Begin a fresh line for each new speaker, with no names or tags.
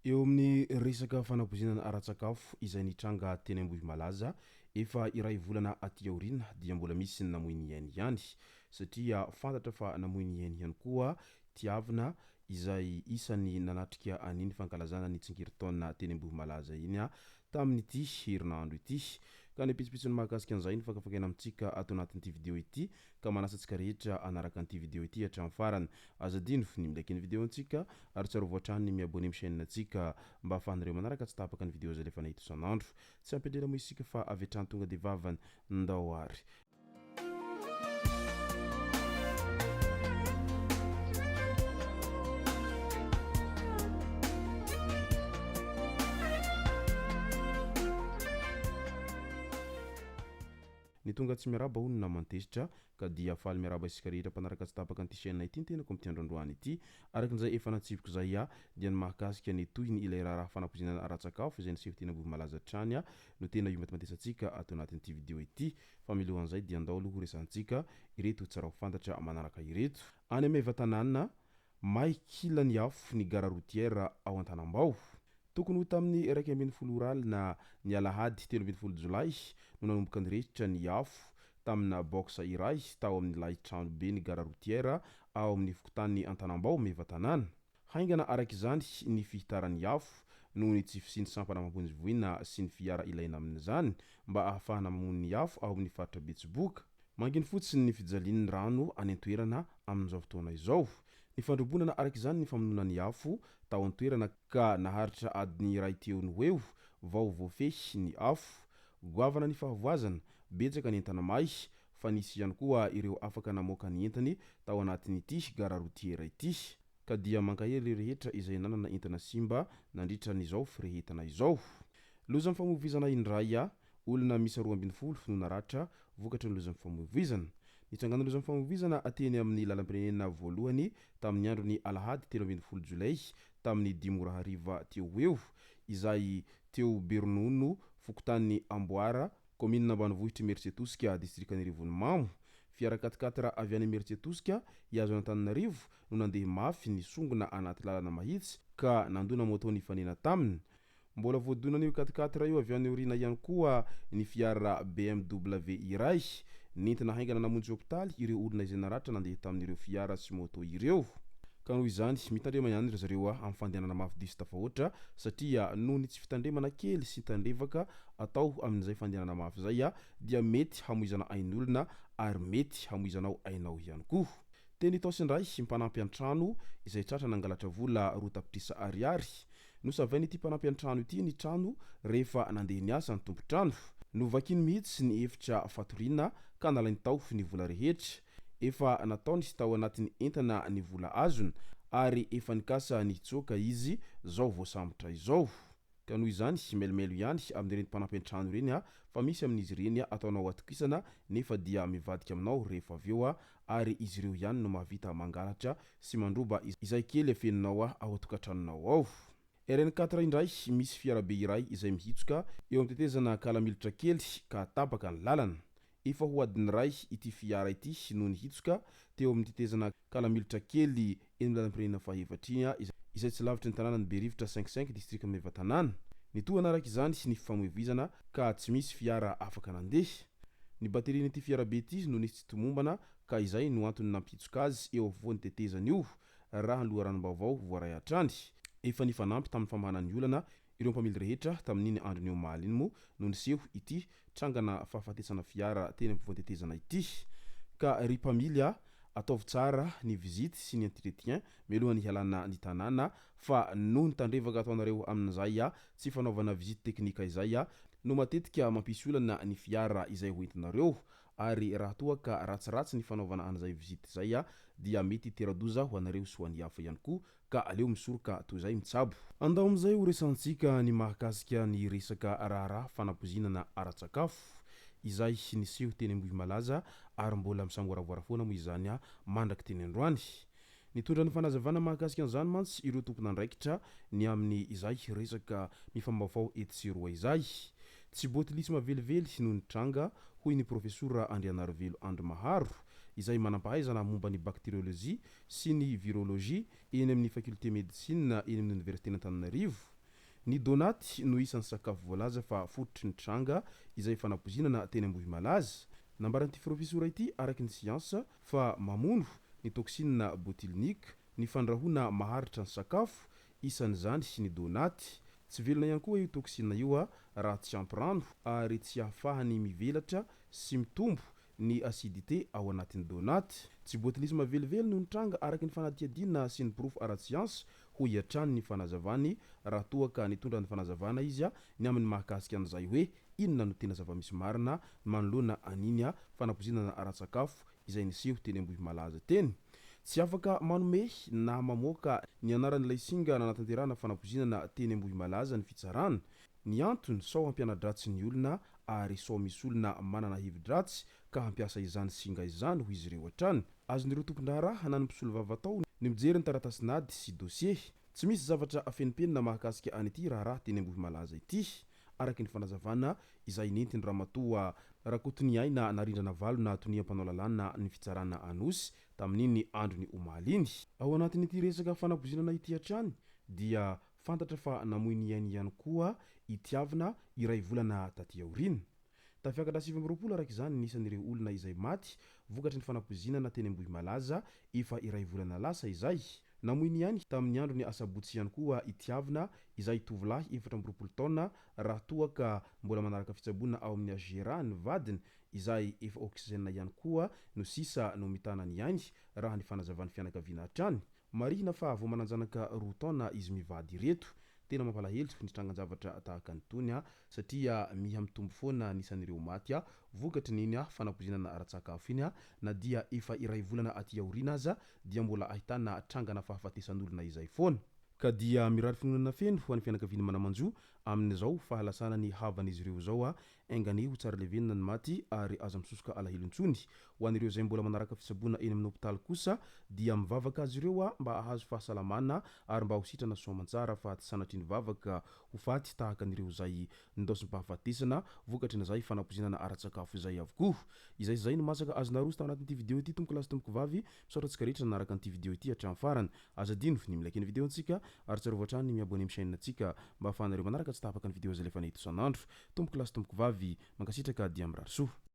Eo amin'ny resaka fanapozinana ara-tsakafo izay nitranga teny Ambohimalaza efa iray volana aty aoriana dia mbola misy ny namoy ny ainy ihany satria fantatra fa namoy ny ainy ihany koa tiavina izay isany nanatrika an'iny fankalazana ny tsingerin-taona teny Ambohimalaza iny tamin'ity herinandro ity. Ka ny pitsopitsony mahakasika an'izay ny fakafakena amintsika ato anatin'ity vidéo ity ka manasa antsika rehetra anaraka an'ity vidéo ity hatramin'ny farany. Azadino ny milaiky ny vidéo antsika ary tsara voatrany ny miabone amin'ny chaîne antsika mba ahafahanareo manaraka tsy tapaka ny vidéo zay lefa nahita isan'andro. Tsy ampelera mo isika fa avy hatrany tonga de vavany ndao ary. Ny tonga tsy miaraba hono na mantesitra ka dia faly miaraba isika rehetra mpanaraka tsy tapaka an'ity chaîne ity ny tenako amin'ity androandroany ity arakan'izay efa natsiviko zay dia ny mahakasika ny toy ny ilay raha fanapozinana ara-tsakafo izay niseho teny Ambohimalaza trany no tena io matimatesantsika ato anatin'ity vidéo ity fa milohan'izay dia andao aloha resantsika ireto tsara ho fantatra manaraka ireto. Any ameva tanàna may kila ny afo ny gare routière ao Antanambao. Tokony ho tamin'ny 1 oraly na ny alahady 13 jolay no nanomboka niresitra ny afo tamina box iray tao amin'ny lay trano be ny gare routière ao amin'ny fokontany Antanambao meva tanàna. Haingana arak'izany ny fihitaran'ny afo noho ny tsy fisiny sampana mamponjivoina sy ny fiara ilaina amin'izany mba ahafahana mamono ny afo ao amin'ny faritra Betsiboka. Manginy fotsiny ny fijalian'ny rano any an-toerana amin'izao fotoana izao. Ny fandrombonana arak'izany ny famonona ny afo tao an-toerana ka naharitra adiny iray teo ny eo vao voafehy ny afo. Goavana ny fahavoazana betsaka ny entana may fa nisy ihany koa ireo afaka namoaka ny entany tao anatin'ity gare routière ity ka dia mankahery rehetra izay nanana entana simba nandritra n'izao firehetana izao. Loza amin'ny famovizana indray olona misy 12 no naratra vokatry ny loza amin'ny famovizana. Nitsangana loza amin'ny famovizana ateny amin'ny lalam-pirenena voalohany tamin'ny andro ny alahady 13 jolay tamin'ny 5:00 teo eo izay teo Beronono fokontany Amboara commune Ambanivohitra Imeritsiatosika district ny Rivonimamo. Fiara 4x4 avy any Imeritsiatosika ihazo Antananarivo no nandeha mafy ny songona anaty lalana mahitsy ka nandona moto nifanena taminy. Mbola voadonan'io 4x4 io avy any orina ihany koa ny fiara BMW iray nentina haingana namonjy hôpitaly ireo olona izay naratra nandeha tamin'ireo fiara sy moto ireo. Ka noho izany mitandrema ihany ry zareo amin'ny fandehanana mafy diso tafahoatra satria noho ny tsy fitandremana kely sy tandrevaka atao amin'izay fandehanana mafy zay dia mety hamoizana ain'olona ary mety hamoizanao ainao ihany koa. Teny taosindray mpanampy an-trano izay tratra nangalatra vola 2 ariary. Nosavainy ity mpanampy an-trano ity ny trano rehefa nandeha niasa ny tompo-trano. Novakiny mihitsy ny efitra fatoriana ka nalainy tao ny vola rehetra. Efa nataony sy tao anatin'ny entana ny vola azony ary efa nikasa nitsoaka izy zao voasambotra izao. Ka noho izany melimelo ihany amin'ireny mpanampy an-trano ireny fa misy amin'izy ireny ataonao atokisana nefa dia mivadika aminao rehefa avy eo ary izy ireo ihany no mahavita mangalatra sy mandroba izay kely afeninao ao atokantranonao ao. RN4 indray misy fiarabe iray izay mihitsoka eo amin'ny tetezana kalamilitra kely ka tapaka ny lalana. Efa ho adiny ray ity fiara ity noho ny hitsoka teo amin'ny tetezana kalamilitra kely eny amin'ny lalam-pirenena fahefatriny izay tsy lavitry ny tanàna ny Berivotra 55 district meva tanàna. Ny toana araka izany ny fifamoivoizana ka tsy misy fiara afaka nandeha. Ny baterian'ity fiarabe ity no nisy tsy tomombana ka izay no antony nampitsoka azy eo afovoan'ny tetezana io raha ny loharanom-baovao voaray hatrany. Efa nifanampy tamin'ny famahanan'ny olana ireo mpamily rehetra tamin'iny andron'io omaly iny mo no niseho ity trangana fahafatesana fiara teny ampovoan'ny tetezana ity. Ka ry mpamily ataovy tsara ny vizity sy ny entretien mialohan'ny hialana ny tanàna fa noho ny tandrevaka ataonareo amin'izay tsy fanaovana vizity teknika izay no matetika mampisy olana ny fiara izay hoentinareo ary raha toa ka ratsiratsy ny fanaovana an'izay vizity zay dia mety teradoza ho anareo sy ho an'ny hafa ihany koa ka aleo misoroka toy izay mitsabo. Andao amin'izay ho resantsika ny mahakasika ny resaka raharaha fanapozinana ara-tsakafo izay niseho teny Ambohimalaza ary mbola misangoaravoara foana moa izany mandraky teny androany. Nitondra ny fanazavana mahakasika an'izany mantsy ireo tompon'andraikitra ny amin'ny izay resaka mifambaovao etsy izay. Tsy boaty lisy mavelively noho ny tranga hoy ny profesora Andrianarivelo Andrimaharo izay manam-pahaizana momba ny bactériologie sy ny virologie eny amin'ny faculté médecine eny amin'ny université n'Antananarivo. Ny donaty no isan'ny sakafo voalaza fa fototry ny tranga izay fanapozinana teny Ambohimalaza. Nambaran'ity profesora ity araky ny siansa fa mamono ny toxine botulinque, ny fandrahoana maharitra ny sakafo isan'izany sy ny donaty. Tsy velona ihany koa io toxine io raha tsy ampy rano ary tsy ahafahany mivelatra sy mitombo ny acidité ao anatin'ny donaty. Tsy botulisme velively noho ny tranga araky ny fanadihadiana sy ny porofo ara-tsiansy ho iatrany ny fanazavany raha toa ka nitondra ny fanazavana izy ny amin'ny mahakasika an'izay hoe inona no tena zava-misy marina manoloana aniny fanapozinana ara-tsakafo izay niseho teny Ambohimalaza teny. Tsy afaka manome na mamoaka ny anaran'ilay singa nanatanterahana fanapozinana teny Ambohimalaza ny fitsarana. Ny antony sao hampiana-dratsy ny olona ary sao misy olona manana hevi-dratsy ka hampiasa izany singa izany ho izy ireo hatrany. Azon'ireo tompon-draharaha na ny mpisolo vavatao ny mijery ny taratasinady sy dossier. Tsy misy zavatra afenipenina mahakasika an'ity raharaha teny Ambohimalaza ity araky ny fanazavana izay nentiny ramatoa Rakotoniaina narindrana valona toniam-panao lalàna ny fitsarana anosy tamin'iny andro ny omaly iny. Ao anatin'ity resaka fanapozinana ity hatrany dia fantatra fa namoy ny ainy ihany koa itiavana iray volana taty aorina. Tafiakatra 2020 araka izany nisan'ireo olona izay maty vokatry ny fanapozinana teny Ambohimalaza efa iray volana lasa izay. Namoy ny ainy tamin'ny andro ny asabotsy ihany koa itiavana izay tovolahy 24 taona raha toa ka mbola manaraka fitsaboana ao amin'ny Agera ny vadiny izay efa oxygène ihany koa no sisa no mitana ny ainy raha ny fanazavan'ny fianakaviana hatrany. Marihina fa vao mananjanaka 2 taona izy mivady ireto. Tena mampalahelo ny trangan-javatra tahaka an'itony satria miha mitombo foana nisan'ireo maty vokatry n'iny fanapozinana ara-tsakafo iny na dia efa iray volana aty aorina aza dia mbola ahitana trangana fahafatesan'olona izay foana. Ka dia mirary finoana feno ho an'ny fianakaviana manamanjo amin'izao fahalasana ny havan'izy ireo zao engany ho tsara levenina ny maty ary aza misosoka alahelontsony. Ho an'ireo zay mbola manaraka fitsaboana eny amin'ny hôpitaly kosa dia mivavaka azy ireo mba ahazo fahasalamana ary mba ho sitrana soamantsara fa tsy sanatry ny vavaka ho faty tahaka an'ireo zay ndosym-pahafatesana vokatry n'izay fanapozinana ara-tsakafo izay avokoa. Izay no masaka azo naroso tao anatin'ity vidéo ity tomboko lasy tomboko vavy misaotra antsika rehetra nanaraka an'ity vidéo ity hatramin'ny farany. Aza dino ny milaiky ny vidéo antsika ary tsarovatra hatrany ny miabone amin'ny chaîne antsika mba ahafahanareo manaraka tsy tapaka ny vidéo zay lefa nahita isan'andro. Tomboko lasy tomboko vavy mankasitraka dia mirary soa.